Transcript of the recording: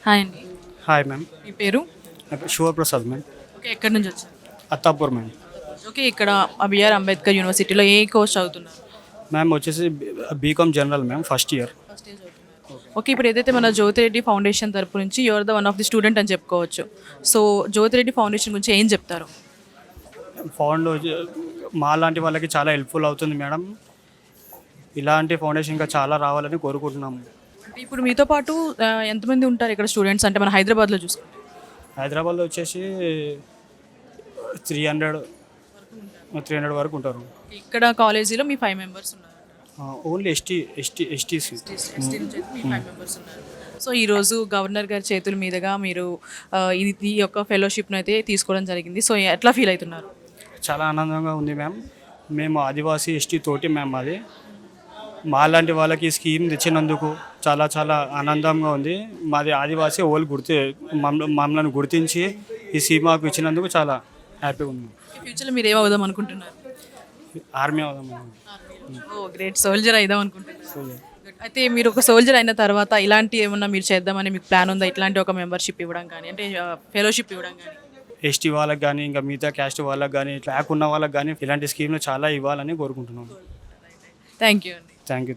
Hi అండి. Hi ma'am. మీ పేరు? నా పేరు శివప్రసాద్ మ్యామ్. ఓకే. ఎక్కడి నుంచి వచ్చారు? అత్తాపూర్ మ్యామ్. ఓకే. ఇక్కడ బిఆర్ అంబేద్కర్ యూనివర్సిటీలో ఏ కోర్స్ చదువుతున్నారు? మ్యామ్ వచ్చేసి BCom general ma'am, first year. First year చదువుతున్నారు. ఓకే. ఇప్పుడు ఏదైతే మన జ్యోతిరెడ్డి ఫౌండేషన్ తరపు నుంచి your the one of the student అని చెప్పుకోవచ్చు. సో జ్యోతిరెడ్డి ఫౌండేషన్ గురించి ఏం చెప్తారు? ఫౌండ్ మా లాంటి వాళ్ళకి చాలా హెల్ప్ఫుల్ అవుతుంది మేడం. ఇలాంటి ఫౌండేషన్ ఇంకా చాలా రావాలని కోరుకుంటున్నాము. అంటే ఇప్పుడు మీతో పాటు ఎంతమంది ఉంటారు ఇక్కడ స్టూడెంట్స్ అంటే మన హైదరాబాద్లో చూసుకుంటే? హైదరాబాద్లో వచ్చేసి 300 వరకు ఉంటారు. ఇక్కడ కాలేజీలో మీ 5 మెంబర్స్ ఉన్నారు. Only STC. మీ 5 మెంబర్స్ ఉన్నారు. సో ఈరోజు గవర్నర్ గారి చేతుల మీదుగా మీరు ఈ యొక్క ఫెలోషిప్ను అయితే తీసుకోవడం జరిగింది. సో ఎట్లా ఫీల్ అవుతున్నారు? చాలా ఆనందంగా ఉంది మ్యామ్. మేము ఆదివాసీ ఎస్టీ తోటి మ్యామ్ అది. మా లాంటి వాళ్ళకి ఈ స్కీమ్ తెచ్చినందుకు చాలా చాలా ఆనందంగా ఉంది. మాది ఆదివాసీ వాళ్ళు మమ్మల్ని గుర్తించి ఈ స్కీమ్ మాకు ఇచ్చినందుకు చాలా హ్యాపీగా ఉంది. ఫ్యూచర్లో మీరు ఏమవుదాం అనుకుంటున్నారు? ఆర్మీ అవుదాం మ్యామ్. ఓ గ్రేట్. సోల్జర్ అయిదాం అనుకుంటున్నారు. అయితే మీరు ఒక సోల్జర్ అయిన తర్వాత ఇలాంటి ఏమన్నా మీరు చేద్దామని మీకు ప్లాన్ ఉందా? ఇట్లాంటి ఒక మెంబర్షిప్ ఇవ్వడం కానీ అంటే ఫెలోషిప్ ఇవ్వడం కానీ? ఎస్టీ వాళ్ళకి కానీ ఇంకా మిగతా క్యాస్ట్ వాళ్ళకి కానీ ట్రాక్ ఉన్న వాళ్ళకి కానీ ఇలాంటి స్కీమ్లు చాలా ఇవ్వాలని కోరుకుంటున్నాను. థ్యాంక్ యూ అండి. Thank you.